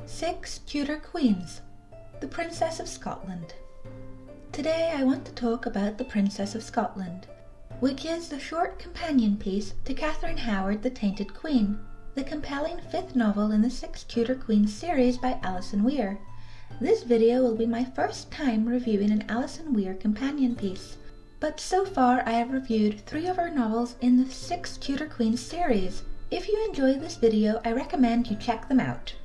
Six Tudor Queens, the Princess of Scotland. Today I want to talk about the Princess of Scotland, which is the short companion piece to Katherine Howard, The Tainted Queen, the compelling fifth novel in the Six Tudor Queens series by Alison Weir. This video will be my first time reviewing an Alison Weir companion piece, but so far I have reviewed 3 of her novels in the Six Tudor Queens series. If you enjoy this video, I recommend you check them out.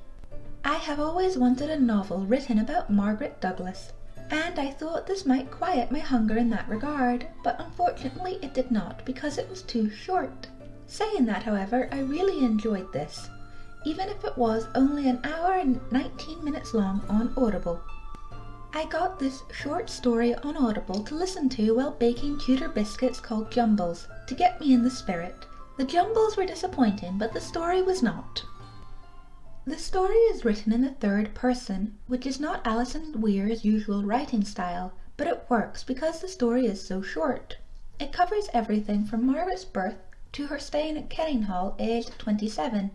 I have always wanted a novel written about Margaret Douglas, and I thought this might quiet my hunger in that regard, but unfortunately it did not because it was too short. Saying that, however, I really enjoyed this, even if it was only an hour and 19 minutes long on Audible. I got this short story on Audible to listen to while baking Tudor biscuits called jumbles, to get me in the spirit. The jumbles were disappointing, but the story was not. The story is written in the third person, which is not Alison Weir's usual writing style, but it works because the story is so short. It covers everything from Margaret's birth to her staying at Kenninghall aged 27.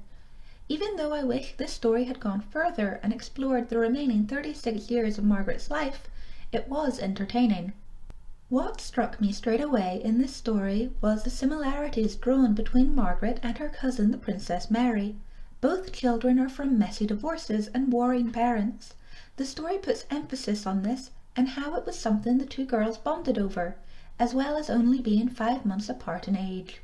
Even though I wish this story had gone further and explored the remaining 36 years of Margaret's life, it was entertaining. What struck me straight away in this story was the similarities drawn between Margaret and her cousin the Princess Mary. Both children are from messy divorces and warring parents. The story puts emphasis on this and how it was something the two girls bonded over, as well as only being 5 months apart in age.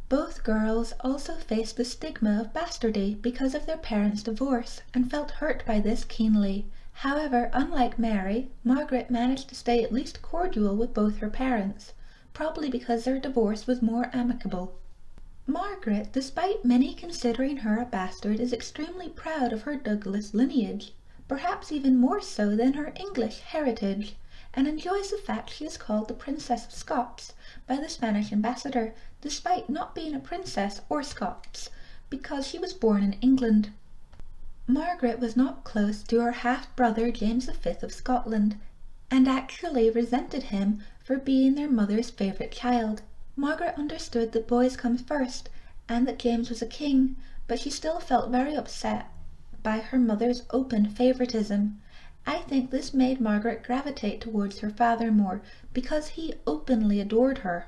Both girls also faced the stigma of bastardy because of their parents' divorce and felt hurt by this keenly. However, unlike Mary, Margaret managed to stay at least cordial with both her parents, probably because their divorce was more amicable. Margaret, despite many considering her a bastard, is extremely proud of her Douglas lineage, perhaps even more so than her English heritage, and enjoys the fact she is called the Princess of Scots by the Spanish ambassador, despite not being a princess or Scots, because she was born in England. Margaret was not close to her half-brother James V of Scotland, and actually resented him for being their mother's favourite child. Margaret understood that boys come first, and that James was a king, but she still felt very upset by her mother's open favouritism. I think this made Margaret gravitate towards her father more, because he openly adored her.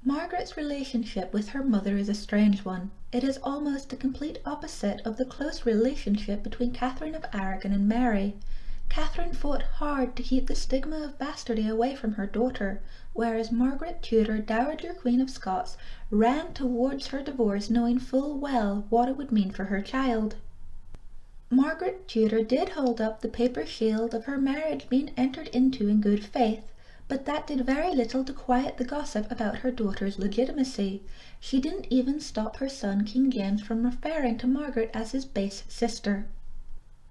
Margaret's relationship with her mother is a strange one. It is almost the complete opposite of the close relationship between Catherine of Aragon and Mary. Catherine fought hard to keep the stigma of bastardy away from her daughter, whereas Margaret Tudor, Dowager Queen of Scots, ran towards her divorce knowing full well what it would mean for her child. Margaret Tudor did hold up the paper shield of her marriage being entered into in good faith, but that did very little to quiet the gossip about her daughter's legitimacy. She didn't even stop her son King James from referring to Margaret as his base sister.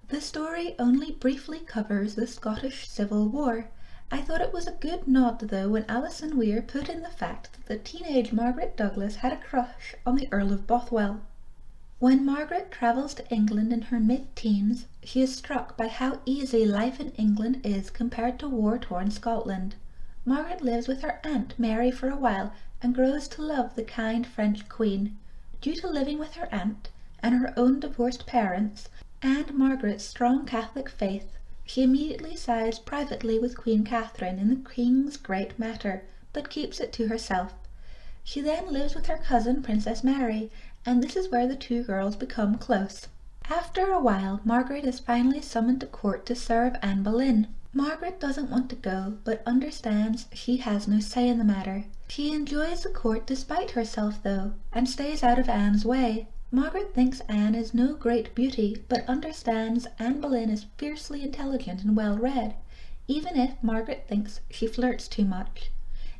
The story only briefly covers the Scottish Civil War. I thought it was a good nod though when Alison Weir put in the fact that the teenage Margaret Douglas had a crush on the Earl of Bothwell. When Margaret travels to England in her mid-teens, she is struck by how easy life in England is compared to war-torn Scotland. Margaret lives with her aunt Mary for a while and grows to love the kind French queen. Due to living with her aunt and her own divorced parents, and Margaret's strong Catholic faith, she immediately sides privately with Queen Catherine in the King's great matter, but keeps it to herself. She then lives with her cousin Princess Mary, and this is where the two girls become close. After a while, Margaret is finally summoned to court to serve Anne Boleyn. Margaret doesn't want to go, but understands she has no say in the matter. She enjoys the court despite herself though, and stays out of Anne's way. Margaret thinks Anne is no great beauty, but understands Anne Boleyn is fiercely intelligent and well-read, even if Margaret thinks she flirts too much.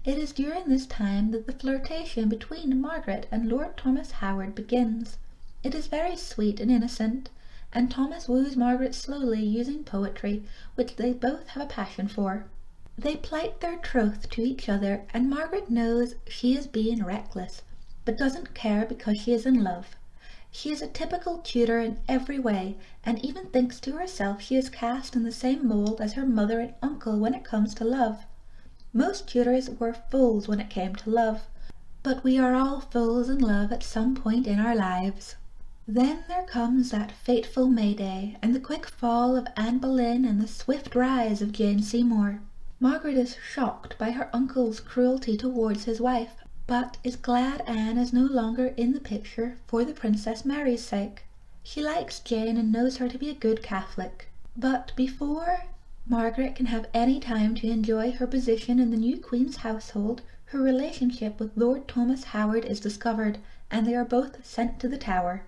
It is during this time that the flirtation between Margaret and Lord Thomas Howard begins. It is very sweet and innocent, and Thomas woos Margaret slowly using poetry, which they both have a passion for. They plight their troth to each other, and Margaret knows she is being reckless, but doesn't care because she is in love. She is a typical Tudor in every way, and even thinks to herself she is cast in the same mould as her mother and uncle when it comes to love. Most Tudors were fools when it came to love, but we are all fools in love at some point in our lives. Then there comes that fateful May Day, and the quick fall of Anne Boleyn and the swift rise of Jane Seymour. Margaret is shocked by her uncle's cruelty towards his wife, but is glad Anne is no longer in the picture for the Princess Mary's sake. She likes Jane and knows her to be a good Catholic. But before Margaret can have any time to enjoy her position in the new Queen's household, her relationship with Lord Thomas Howard is discovered, and they are both sent to the Tower.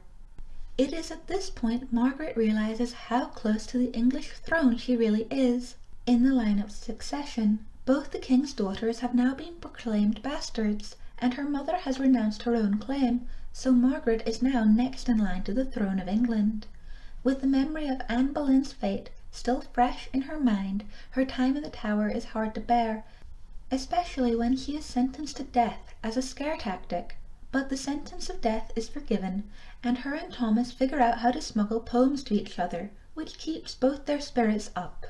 It is at this point Margaret realizes how close to the English throne she really is. In the line of succession, both the king's daughters have now been proclaimed bastards, and her mother has renounced her own claim, so Margaret is now next in line to the throne of England. With the memory of Anne Boleyn's fate still fresh in her mind, her time in the Tower is hard to bear, especially when she is sentenced to death as a scare tactic. But the sentence of death is forgiven, and her and Thomas figure out how to smuggle poems to each other, which keeps both their spirits up.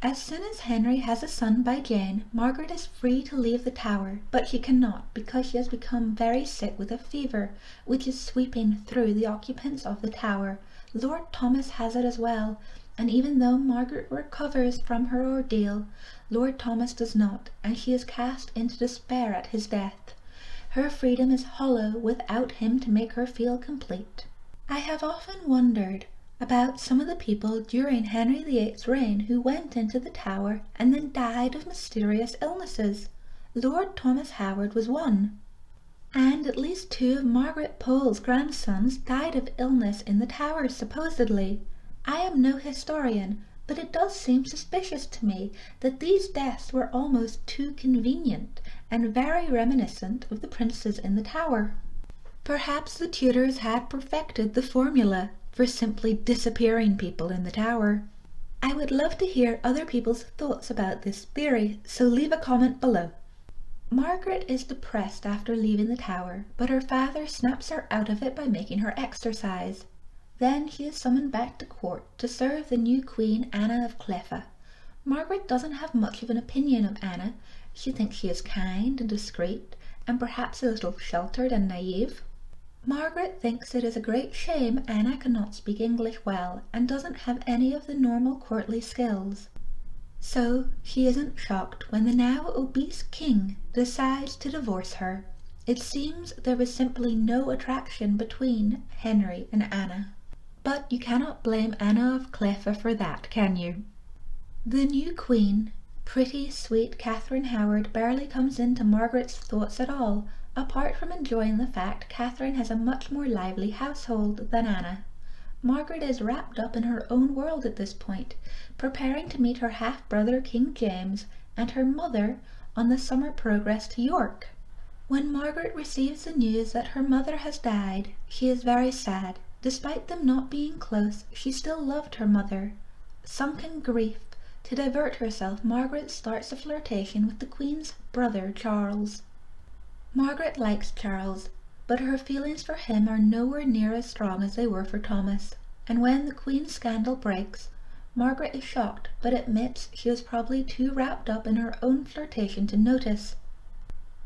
As soon as Henry has a son by Jane, Margaret is free to leave the Tower, but she cannot because she has become very sick with a fever, which is sweeping through the occupants of the Tower. Lord Thomas has it as well, and even though Margaret recovers from her ordeal, Lord Thomas does not, and she is cast into despair at his death. Her freedom is hollow without him to make her feel complete. I have often wondered about some of the people during Henry VIII's reign who went into the Tower and then died of mysterious illnesses. Lord Thomas Howard was one, and at least 2 of Margaret Pole's grandsons died of illness in the Tower, supposedly. I am no historian, but it does seem suspicious to me that these deaths were almost too convenient and very reminiscent of the princes in the Tower. Perhaps the Tudors had perfected the formula for simply disappearing people in the Tower. I would love to hear other people's thoughts about this theory, so leave a comment below. Margaret is depressed after leaving the Tower, but her father snaps her out of it by making her exercise. Then she is summoned back to court to serve the new Queen Anna of Cleffa. Margaret doesn't have much of an opinion of Anna. She thinks she is kind and discreet, and perhaps a little sheltered and naive. Margaret thinks it is a great shame Anna cannot speak English well, and doesn't have any of the normal courtly skills. So she isn't shocked when the now obese king decides to divorce her. It seems there was simply no attraction between Henry and Anna. But you cannot blame Anna of Cleffa for that, can you? The new queen, pretty, sweet Katherine Howard, barely comes into Margaret's thoughts at all, apart from enjoying the fact Katherine has a much more lively household than Anna. Margaret is wrapped up in her own world at this point, preparing to meet her half-brother King James and her mother on the summer progress to York. When Margaret receives the news that her mother has died, she is very sad. Despite them not being close, she still loved her mother. Sunk in grief, to divert herself, Margaret starts a flirtation with the Queen's brother, Charles. Margaret likes Charles, but her feelings for him are nowhere near as strong as they were for Thomas, and when the Queen's scandal breaks, Margaret is shocked, but admits she was probably too wrapped up in her own flirtation to notice.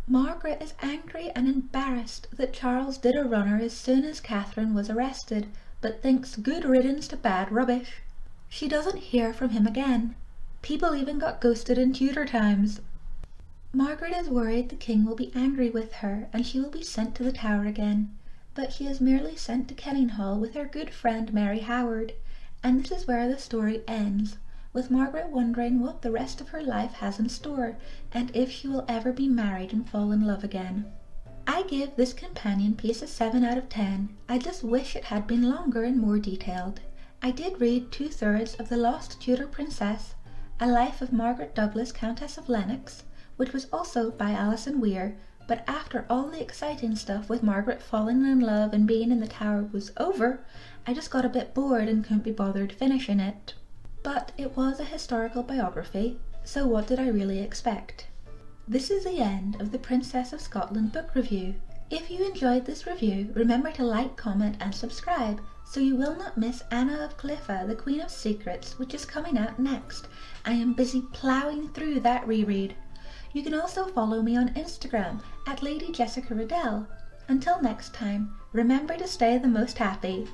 Margaret is angry and embarrassed that Charles did a runner as soon as Katherine was arrested, but thinks good riddance to bad rubbish. She doesn't hear from him again. People even got ghosted in Tudor times. Margaret is worried the king will be angry with her and she will be sent to the Tower again, but she is merely sent to Kenninghall with her good friend Mary Howard, and this is where the story ends, with Margaret wondering what the rest of her life has in store, and if she will ever be married and fall in love again. I give this companion piece a 7 out of 10. I just wish it had been longer and more detailed. I did read 2/3 of The Lost Tudor Princess, A Life of Margaret Douglas, Countess of Lennox, which was also by Alison Weir, but after all the exciting stuff with Margaret falling in love and being in the Tower was over, I just got a bit bored and couldn't be bothered finishing it. But it was a historical biography, so what did I really expect? This is the end of the Princess of Scotland book review. If you enjoyed this review, remember to like, comment and subscribe so you will not miss Anna of Cleffa, the Queen of Secrets, which is coming out next. I am busy ploughing through that reread. You can also follow me on Instagram at Lady Jessica Riddell. Until next time, remember to stay the most happy.